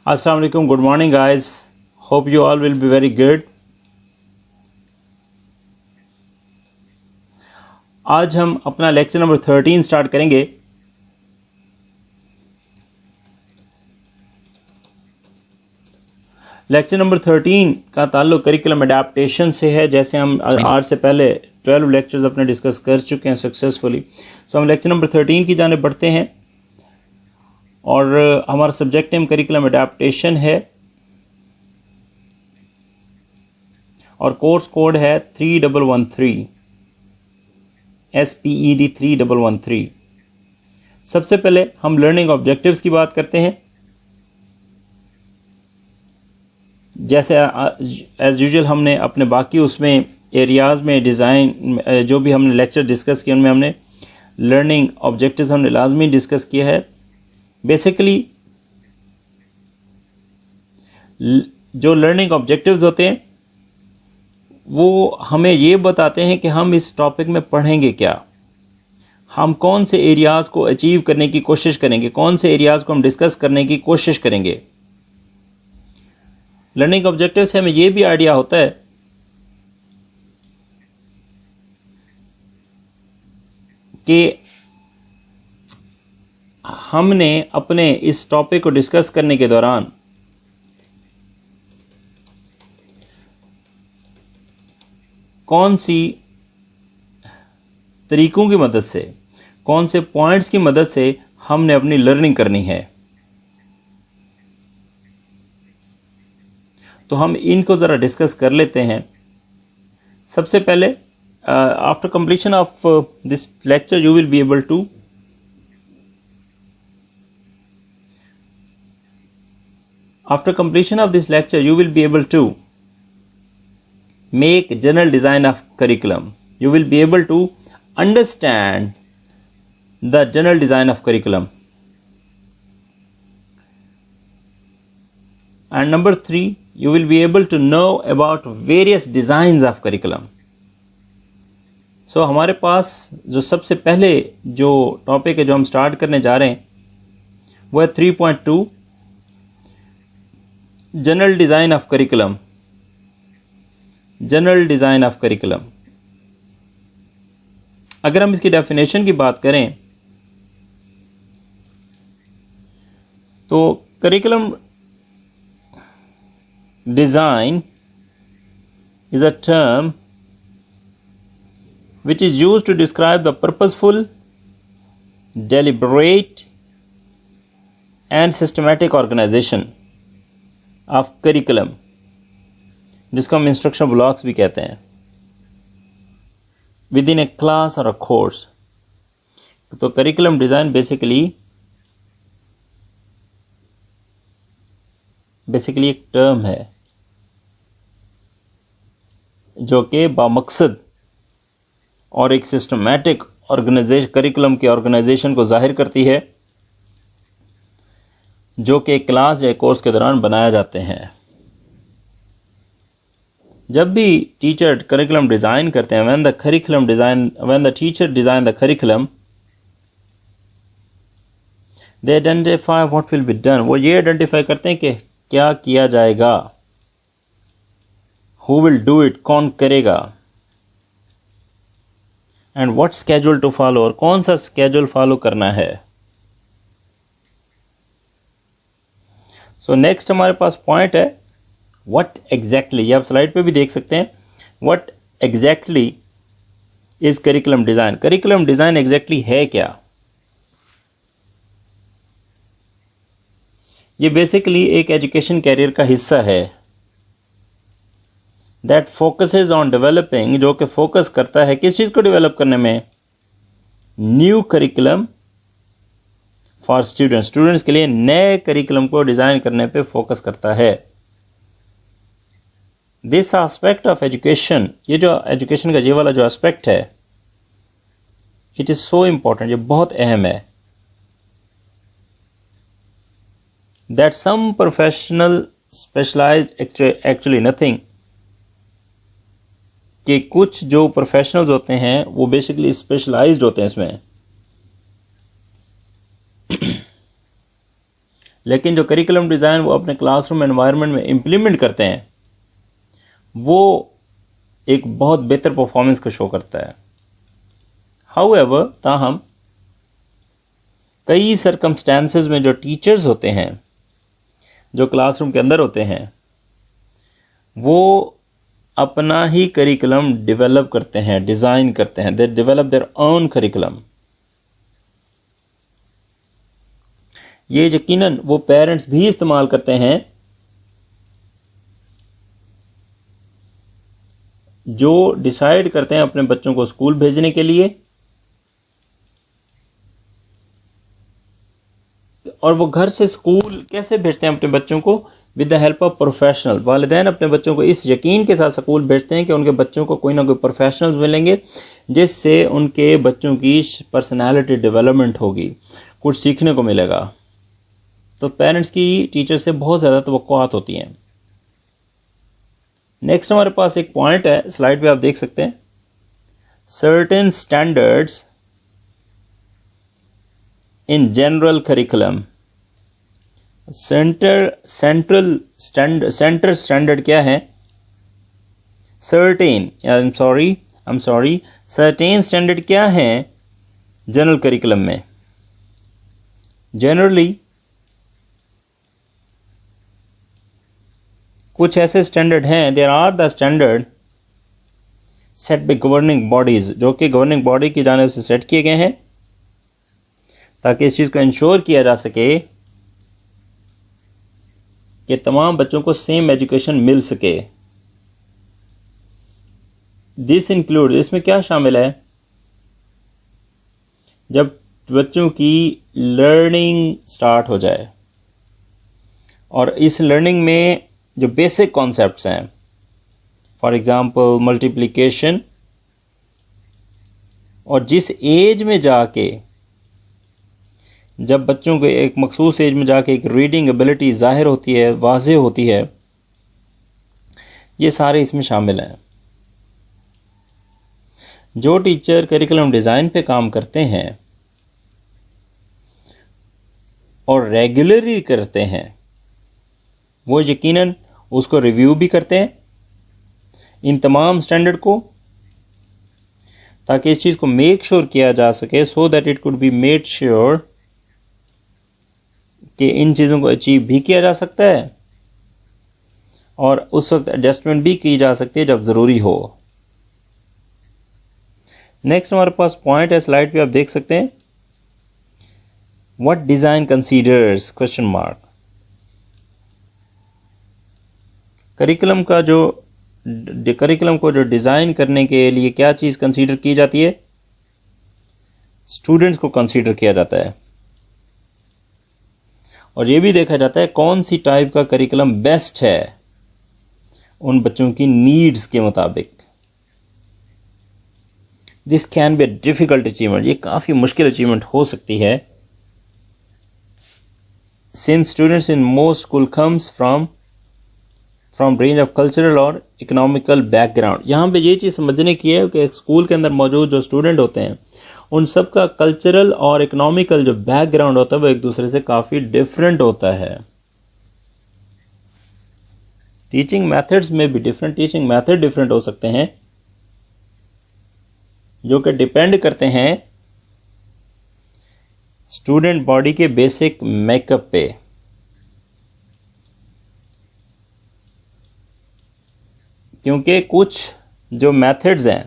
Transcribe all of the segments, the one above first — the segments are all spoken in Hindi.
Assalamu alaikum, good morning guys. Hope you all will be very good. आज हम अपना लेक्चर नंबर 13 स्टार्ट करेंगे। लेक्चर नंबर 13 का ताल्लुक करिकुलम अडेप्टेशन से है। जैसे हम आज से पहले 12 लेक्चर्स अपने डिस्कस कर चुके हैं सक्सेसफुली। सो हम लेक्चर नंबर 13 की जाने बढ़ते हैं और हमारा सब्जेक्ट नेम करिकुलम अडेप्टेशन है और कोर्स कोड है 3113 SPED 3113। सबसे पहले हम लर्निंग ऑब्जेक्टिव्स की बात करते हैं। जैसे एज यूजुअल हमने अपने बाकी उसमें एरियाज़ में डिज़ाइन जो भी हमने लेक्चर डिस्कस किए उनमें हमने लर्निंग ऑब्जेक्टिव्स हमने लाजमी डिस्कस किया है। बेसिकली जो लर्निंग ऑब्जेक्टिव्स होते हैं वो हमें ये बताते हैं कि हम इस टॉपिक में पढ़ेंगे क्या, हम कौन से एरियाज़ को अचीव करने की कोशिश करेंगे, कौन से एरियाज़ को हम डिस्कस करने की कोशिश करेंगे। लर्निंग ऑब्जेक्टिव से हमें ये भी आइडिया होता है कि हमने अपने इस टॉपिक को डिस्कस करने के दौरान कौन सी तरीकों की मदद से, कौन से पॉइंट्स की मदद से हमने अपनी लर्निंग करनी है। तो हम इनको ज़रा डिस्कस कर लेते हैं। सबसे पहले after completion of this lecture you will be able to make general design of curriculum. You will be able to understand the general design of curriculum. And number 3, you will be able to know about various designs of curriculum. So हमारे पास जो सबसे पहले जो टॉपिक है जो हम स्टार्ट करने जा रहे हैं वो है 3.2 general design of curriculum. General design of curriculum, अगर हम इसकी डेफिनेशन की बात करें तो curriculum design is a term which is used to describe the purposeful, deliberate and systematic organization of curriculum, जिसको हम इंस्ट्रक्शन ब्लॉक्स भी कहते हैं, विद इन ए क्लास और अ कोर्स। तो करिकुलम डिज़ाइन बेसिकली एक टर्म है जो कि बामकसद और एक सिस्टमैटिक ऑर्गेनाइजेशन करिकुलम के ऑर्गेनाइजेशन को जाहिर करती है जो कि क्लास या कोर्स के दौरान बनाए जाते हैं। जब भी टीचर करिकुलम डिज़ाइन करते हैं, when the teacher design the curriculum, they identify what will be done. वो ये आइडेंटिफाई करते हैं कि क्या किया जाएगा, who will do it, कौन करेगा, and what schedule to follow, और कौन सा स्केड्यूल फॉलो करना है। सो नेक्स्ट हमारे पास पॉइंट है What exactly, ये आप स्लाइड पे भी देख सकते हैं। What exactly is curriculum design? Curriculum design exactly है क्या? ये बेसिकली एक एजुकेशन कैरियर का हिस्सा है that focuses on developing, जो कि फोकस करता है किस चीज़ को डेवलप करने में, न्यू करिकुलम फॉर स्टूडेंट्स के लिए नए करिकुलम को डिज़ाइन करने पे फोकस करता है। दिस एस्पेक्ट ऑफ एजुकेशन, ये जो एजुकेशन का ये वाला जो एस्पेक्ट है, इट इज़ सो इम्पॉर्टेंट, ये बहुत अहम है। That some professional specialized actually nothing, कि कुछ जो प्रोफेशनल्स होते हैं वो बेसिकली स्पेशलाइज्ड होते हैं इसमें, लेकिन जो करिकुलम डिज़ाइन वो अपने क्लासरूम एनवायरनमेंट में इम्प्लीमेंट करते हैं वो एक बहुत बेहतर परफॉर्मेंस को शो करता है। हाउएवर, ताहम कई सर्कमस्टेंसेस में जो टीचर्स होते हैं, जो क्लासरूम के अंदर होते हैं, वो अपना ही करिकुलम डेवलप करते हैं, डिज़ाइन करते हैं। They develop their own curriculum. ये यकीनन वो पेरेंट्स भी इस्तेमाल करते हैं जो डिसाइड करते हैं अपने बच्चों को स्कूल भेजने के लिए, और वो घर से स्कूल कैसे भेजते हैं अपने बच्चों को, with the help of professional. वालिदैन अपने बच्चों को इस यकीन के साथ स्कूल भेजते हैं कि उनके बच्चों को कोई ना कोई प्रोफेशनल्स मिलेंगे जिससे उनके बच्चों की पर्सनैलिटी डेवलपमेंट होगी, कुछ सीखने को मिलेगा। तो पेरेंट्स की टीचर से बहुत ज़्यादा तवक्कुआत होती हैं। नेक्स्ट हमारे पास एक पॉइंट है, स्लाइड पे आप देख सकते हैं, certain standards in general curriculum. Centre standard क्या है? सर्टेन स्टैंडर्ड क्या है जनरल करिकुलम में? जनरली कुछ ऐसे स्टैंडर्ड हैं, there are the standard set by governing bodies, जो कि गवर्निंग बॉडी की जानिब से सेट किए गए हैं ताकि इस चीज़ को इंश्योर किया जा सके कि तमाम बच्चों को सेम एजुकेशन मिल सके। दिस इंक्लूड, इसमें क्या शामिल है? जब बच्चों की लर्निंग स्टार्ट हो जाए और इस लर्निंग में जो बेसिक कॉन्सेप्ट्स हैं, फॉर एग्जांपल मल्टीप्लिकेशन, और जिस एज में जाके, जब बच्चों को एक मखसूस एज में जाके एक रीडिंग एबिलिटी ज़ाहिर होती है, वाज़े होती है, ये सारे इसमें शामिल हैं। जो टीचर करिकुलम डिज़ाइन पे काम करते हैं और रेगुलरली करते हैं, वो यकीनन उसको रिव्यू भी करते हैं इन तमाम स्टैंडर्ड को, ताकि इस चीज़ को मेक श्योर किया जा सके, so that it could be made sure कि इन चीज़ों को अचीव भी किया जा सकता है और उस वक्त एडजस्टमेंट भी की जा सकती है जब ज़रूरी हो। नेक्स्ट हमारे पास पॉइंट है, स्लाइड पे आप देख सकते हैं, what design considers question mark. Curriculum को जो डिज़ाइन करने के लिए क्या चीज़ कंसीडर की जाती है? स्टूडेंट्स को कंसीडर किया जाता है, और ये भी देखा जाता है कौन सी टाइप का करिकुलम बेस्ट है उन बच्चों की नीड्स के मुताबिक। This can be a difficult achievement, ये काफ़ी मुश्किल अचीवमेंट हो सकती है, since students in most school comes from range of cultural और इकोनॉमिकल बैकग्राउंड। यहाँ पे ये चीज़ समझने की है कि स्कूल के अंदर मौजूद जो स्टूडेंट होते हैं उन सब का कल्चरल और इकोनॉमिकल जो बैकग्राउंड होता है वो एक दूसरे से काफ़ी डिफरेंट होता है। टीचिंग मेथड्स में भी टीचिंग मेथड डिफरेंट हो सकते हैं, जो कि डिपेंड करते हैं स्टूडेंट बॉडी के बेसिक मेकअप पे। क्योंकि कुछ जो मेथड्स हैं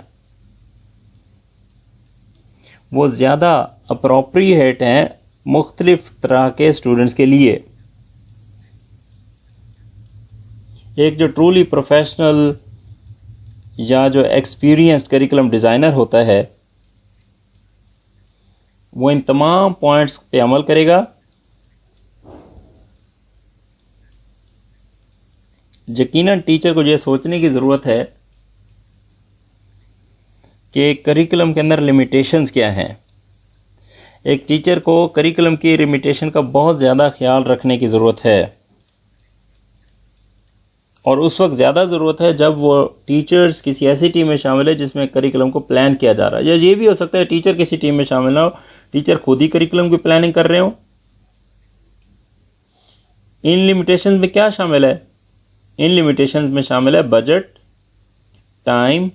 वो ज़्यादा अप्रोप्रिएट हैं मुख्तलिफ तरह के स्टूडेंट्स के लिए। एक जो ट्रूली प्रोफेशनल या जो एक्सपीरियंस्ड करिकुलम डिज़ाइनर होता है वो इन तमाम पॉइंट्स पे अमल करेगा। यकीनन टीचर को यह सोचने की ज़रूरत है कि करिकुलम के अंदर लिमिटेशंस क्या हैं। एक टीचर को करिकुलम की लिमिटेशन का बहुत ज़्यादा ख्याल रखने की ज़रूरत है, और उस वक्त ज़्यादा ज़रूरत है जब वो टीचर्स किसी ऐसी टीम में शामिल है जिसमें करिकुलम को प्लान किया जा रहा है। या ये भी हो सकता है टीचर किसी टीम में शामिल ना हो, टीचर खुद ही करिकुलम की प्लानिंग कर रहे हो, इन लिमिटेशंस में क्या शामिल है? इन लिमिटेशंस में शामिल है बजट, टाइम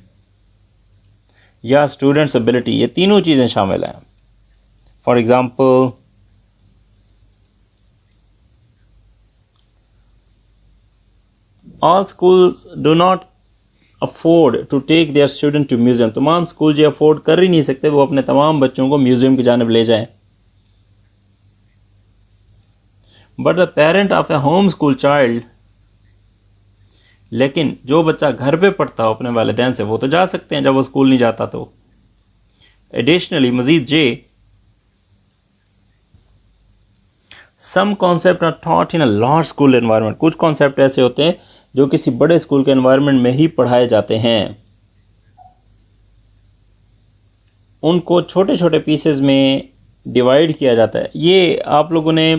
या स्टूडेंट्स एबिलिटी, ये तीनों चीज़ें शामिल हैं। For example, all schools do not afford to take their student to museum. तमाम स्कूल ये अफोर्ड कर ही नहीं सकते वो अपने तमाम बच्चों को म्यूजियम की जानिब ले जाएं। But the parent of A home school child, लेकिन जो बच्चा घर पे पढ़ता हो अपने वालिदैन से, वो तो जा सकते हैं जब वो स्कूल नहीं जाता तो। एडिशनली, मजीद जे, some concept are taught in a large school environment. कुछ कॉन्सेप्ट ऐसे होते हैं जो किसी बड़े स्कूल के एनवायरनमेंट में ही पढ़ाए जाते हैं। उनको छोटे छोटे पीसेस में डिवाइड किया जाता है। ये आप लोगों ने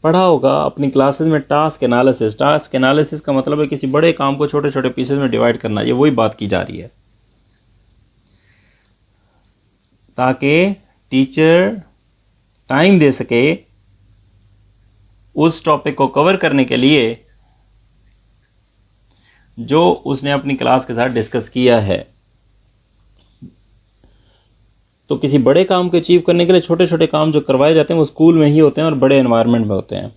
पढ़ा होगा अपनी क्लासेस में, टास्क एनालिसिस। टास्क एनालिसिस का मतलब है किसी बड़े काम को छोटे छोटे पीसेस में डिवाइड करना। ये वही बात की जा रही है ताकि टीचर टाइम दे सके उस टॉपिक को कवर करने के लिए जो उसने अपनी क्लास के साथ डिस्कस किया है। तो किसी बड़े काम को अचीव करने के लिए छोटे छोटे काम जो करवाए जाते हैं वो स्कूल में ही होते हैं और बड़े एनवायरनमेंट में होते हैं।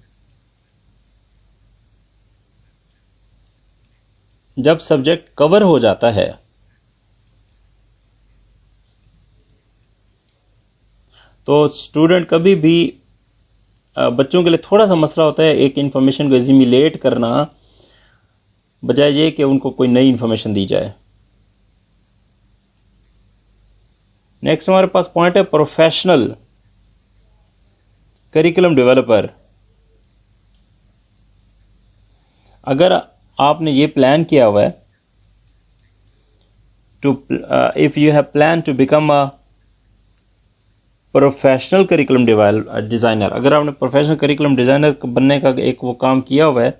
जब सब्जेक्ट कवर हो जाता है तो स्टूडेंट कभी भी, बच्चों के लिए थोड़ा सा मसला होता है एक इंफॉर्मेशन को एसिमिलेट करना, बजाय ये कि उनको कोई नई इंफॉर्मेशन दी जाए। नेक्स्ट हमारे पास पॉइंट है प्रोफेशनल करिकुलम डेवलपर। अगर आपने ये प्लान किया हुआ है to, if you have plan to become a professional curriculum designer, अगर आपने प्रोफेशनल करिकुलम डिजाइनर बनने का एक वो काम किया हुआ है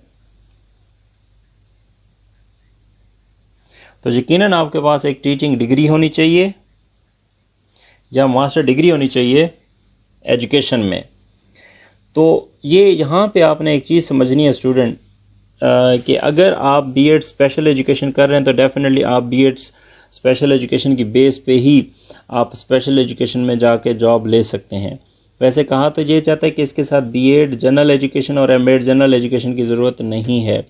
तो यकीनन आपके पास एक टीचिंग डिग्री होनी चाहिए या मास्टर डिग्री होनी चाहिए एजुकेशन में। तो ये यहाँ पे आपने एक चीज़ समझनी है स्टूडेंट, कि अगर आप बीएड स्पेशल एजुकेशन कर रहे हैं तो डेफिनेटली आप बीएड स्पेशल एजुकेशन की बेस पे ही आप स्पेशल एजुकेशन में जाके जॉब ले सकते हैं। वैसे कहा तो ये चाहता है कि इसके साथ बीएड जनरल एजुकेशन और एमएड जनरल एजुकेशन की ज़रूरत नहीं है,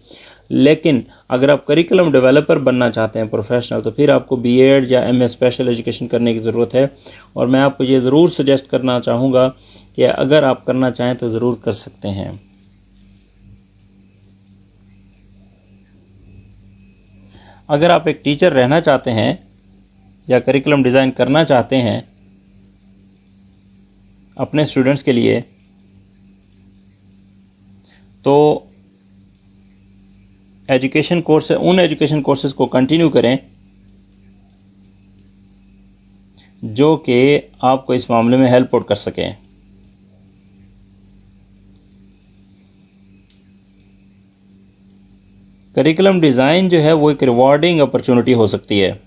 लेकिन अगर आप करिकुलम डेवलपर बनना चाहते हैं प्रोफेशनल तो फिर आपको बीएड या एमए स्पेशल एजुकेशन करने की ज़रूरत है। और मैं आपको ये ज़रूर सजेस्ट करना चाहूँगा कि अगर आप करना चाहें तो ज़रूर कर सकते हैं। अगर आप एक टीचर रहना चाहते हैं या करिकुलम डिज़ाइन करना चाहते हैं अपने स्टूडेंट्स के लिए तो एजुकेशन कोर्स, उन एजुकेशन कोर्सेज को कंटिन्यू करें जो कि आपको इस मामले में हेल्प आउट कर सकें। करिकुलम डिज़ाइन जो है वो एक रिवॉर्डिंग अपॉर्चुनिटी हो सकती है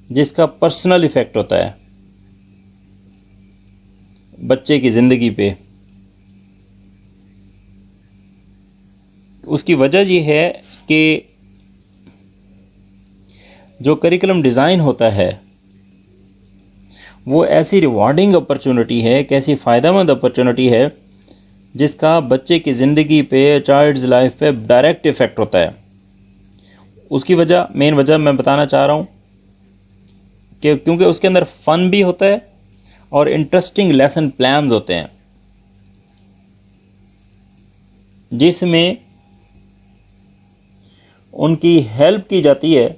जिसका पर्सनल इफेक्ट होता है बच्चे की ज़िंदगी पे। उसकी वजह यह है कि जो करिकुलम डिज़ाइन होता है वो ऐसी रिवॉर्डिंग अपॉर्चुनिटी है, कैसी फ़ायदेमंद अपॉर्चुनिटी है जिसका बच्चे की ज़िंदगी पे, चाइल्ड्स लाइफ पे डायरेक्ट इफ़ेक्ट होता है। उसकी वजह, मेन वजह मैं बताना चाह रहा हूँ कि क्योंकि उसके अंदर फ़न भी होता है और इंटरेस्टिंग लेसन प्लान्स होते हैं जिसमें उनकी हेल्प की जाती है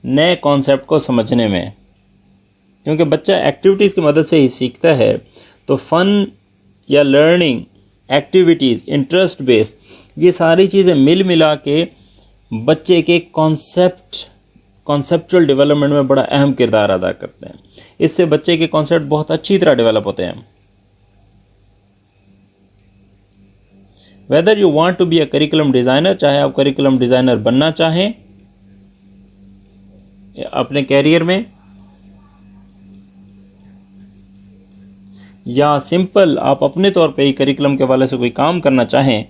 नए कॉन्सेप्ट को समझने में। क्योंकि बच्चा एक्टिविटीज़ की मदद से ही सीखता है, तो फ़न या लर्निंग एक्टिविटीज़, इंटरेस्ट बेस, ये सारी चीज़ें मिल मिला के बच्चे के कॉन्सेप्चुअल डेवलपमेंट में बड़ा अहम किरदार अदा करते हैं। इससे बच्चे के कॉन्सेप्ट बहुत अच्छी तरह डेवलप होते हैं। Whether you want to be a curriculum designer, चाहे आप करिकुलम डिज़ाइनर बनना चाहें अपने कैरियर में या सिंपल आप अपने तौर पे ही करिकुलम के हवाले से कोई काम करना चाहें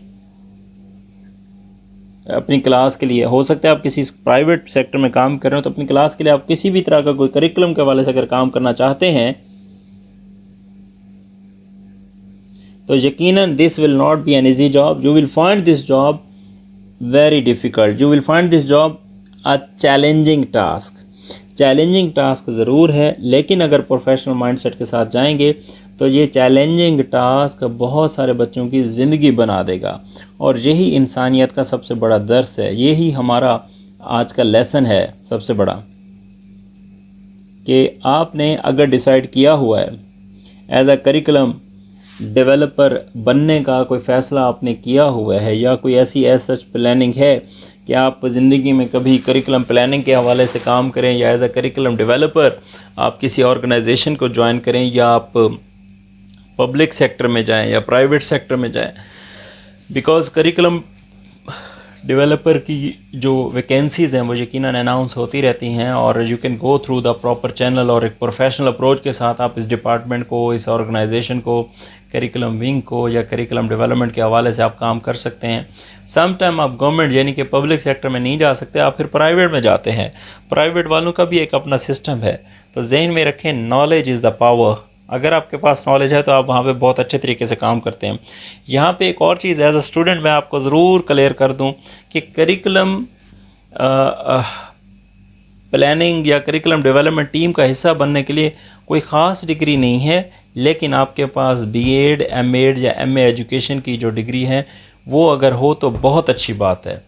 अपनी क्लास के लिए, हो सकता है आप किसी प्राइवेट सेक्टर में काम कर रहे हो, तो अपनी क्लास के लिए आप किसी भी तरह का कोई करिकुलम के हवाले से अगर काम करना चाहते हैं तो यकीनन this will not be an easy job. You will find this job very difficult. You will find this job a challenging task. Challenging task ज़रूर है, लेकिन अगर प्रोफेशनल माइंडसेट के साथ जाएंगे तो ये चैलेंजिंग टास्क बहुत सारे बच्चों की ज़िंदगी बना देगा. और यही इंसानियत का सबसे बड़ा दर्स है, यही हमारा आज का लेसन है सबसे बड़ा, कि आपने अगर डिसाइड किया हुआ है एज अ करिकुलम डेवलपर बनने का कोई फ़ैसला आपने किया हुआ है, या कोई ऐसी सच प्लानिंग है कि आप ज़िंदगी में कभी करिकुलम प्लानिंग के हवाले से काम करें, या एज अ करिकुलम डेवलपर आप किसी ऑर्गेनाइजेशन को ज्वाइन करें, या आप पब्लिक सेक्टर में जाएं या प्राइवेट सेक्टर में जाएं, बिकॉज़ करिकुलम डेवलपर की जो वैकेंसीज़ हैं वो यकीनन अनाउंस होती रहती हैं, और you can go through the proper channel और एक प्रोफेशनल अप्रोच के साथ आप इस डिपार्टमेंट को, इस ऑर्गेनाइजेशन को, करिकुलम विंग को या करिकुलम डेवलपमेंट के हवाले से आप काम कर सकते हैं. सम टाइम आप गवर्नमेंट यानी कि पब्लिक सेक्टर में नहीं जा सकते, आप फिर प्राइवेट में जाते हैं. प्राइवेट वालों का भी एक अपना सिस्टम है. तो जहन में रखें, नॉलेज इज़ द पावर. अगर आपके पास नॉलेज है तो आप वहाँ पे बहुत अच्छे तरीके से काम करते हैं. यहाँ पे एक और चीज़ एज अ स्टूडेंट मैं आपको ज़रूर क्लियर कर दूँ कि करिकुलम प्लानिंग या करिकुलम डेवलपमेंट टीम का हिस्सा बनने के लिए कोई ख़ास डिग्री नहीं है, लेकिन आपके पास बीएड, एमएड या एमए एजुकेशन की जो डिग्री है वो अगर हो तो बहुत अच्छी बात है.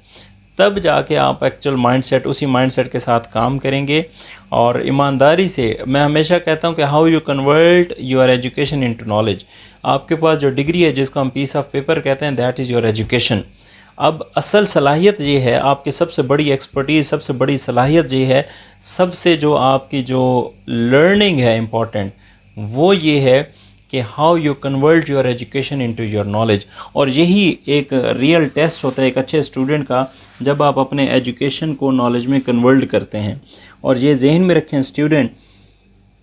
तब जाके आप एक्चुअल माइंडसेट, उसी माइंडसेट के साथ काम करेंगे. और ईमानदारी से मैं हमेशा कहता हूँ कि how you convert your education into knowledge. आपके पास जो डिग्री है जिसको हम पीस ऑफ पेपर कहते हैं, दैट इज़ योर एजुकेशन. अब असल सलाहियत ये है, आपकी सबसे बड़ी एक्सपर्टीज़, सबसे बड़ी सलाहियत ये है, सबसे जो आपकी जो लर्निंग है इम्पॉर्टेंट, वो ये है कि how you convert your education into your knowledge. और यही एक रियल टेस्ट होता है एक अच्छे स्टूडेंट का, जब आप अपने एजुकेशन को नॉलेज में कन्वर्ट करते हैं. और ये जहन में रखें स्टूडेंट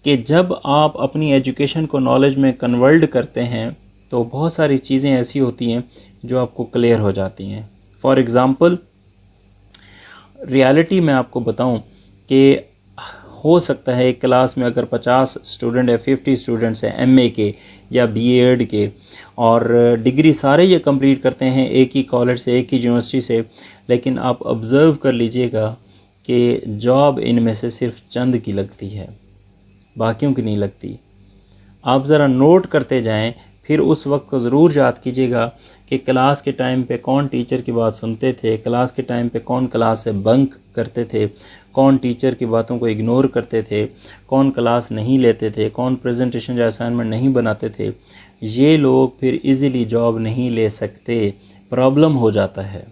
कि जब आप अपनी एजुकेशन को नॉलेज में कन्वर्ट करते हैं तो बहुत सारी चीज़ें ऐसी होती हैं जो आपको क्लियर हो जाती हैं. फॉर एग्ज़ाम्पल, रियलिटी में आपको बताऊं कि हो सकता है एक क्लास में अगर 50 स्टूडेंट है, 50 स्टूडेंट्स हैं एमए के या बीएड के, और डिग्री सारे ये कंप्लीट करते हैं एक ही कॉलेज से, एक ही यूनिवर्सिटी से, लेकिन आप ऑब्ज़र्व कर लीजिएगा कि जॉब इनमें से सिर्फ चंद की लगती है, बाकियों की नहीं लगती. आप ज़रा नोट करते जाएं, फिर उस वक्त को ज़रूर याद कीजिएगा कि क्लास के टाइम पे कौन टीचर की बात सुनते थे, क्लास के टाइम पे कौन क्लास से बंक करते थे, कौन टीचर की बातों को इग्नोर करते थे, कौन क्लास नहीं लेते थे, कौन प्रेजेंटेशन या असाइनमेंट नहीं बनाते थे. ये लोग फिर इजीली जॉब नहीं ले सकते, प्रॉब्लम हो जाता है.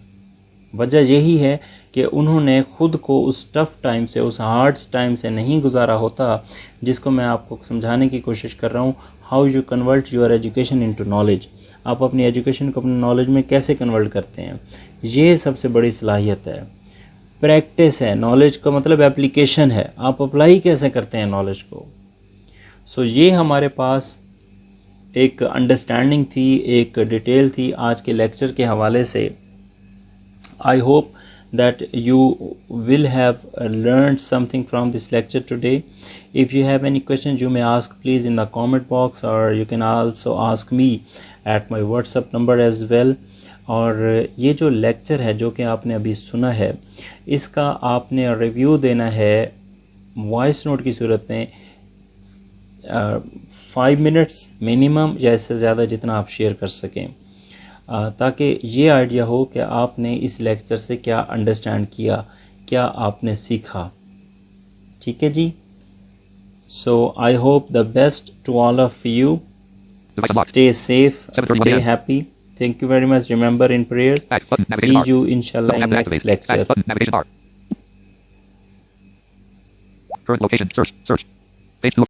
वजह यही है कि उन्होंने ख़ुद को उस टफ़ टाइम से, उस हार्ड टाइम से नहीं गुजारा होता, जिसको मैं आपको समझाने की कोशिश कर रहा हूँ. How you convert your education into knowledge. आप अपनी एजुकेशन को अपने नॉलेज में कैसे कन्वर्ट करते हैं, ये सबसे बड़ी सलाहियत है. प्रैक्टिस है, नॉलेज का मतलब एप्लीकेशन है, आप अप्लाई कैसे करते हैं नॉलेज को. सो ये हमारे पास एक अंडरस्टैंडिंग थी, एक डिटेल थी आज के लेक्चर के हवाले से. I hope that you will have learned something from this lecture today. If you have any questions, you may ask please in the comment box, or you can also ask me at my WhatsApp number as well. और ये जो लेक्चर है जो कि आपने अभी सुना है, इसका आपने रिव्यू देना है वॉइस नोट की सूरत में 5 मिनट्स मिनिमम, या इससे ज़्यादा जितना आप शेयर कर सकें, ताकि ये आइडिया हो कि आपने इस लेक्चर से क्या अंडरस्टैंड किया, क्या आपने सीखा. ठीक है जी. So I hope the best to all of you. Stay safe, stay happy. Thank you very much. Remember in prayers. See you इंशाल्लाह in next lecture. Current location, search.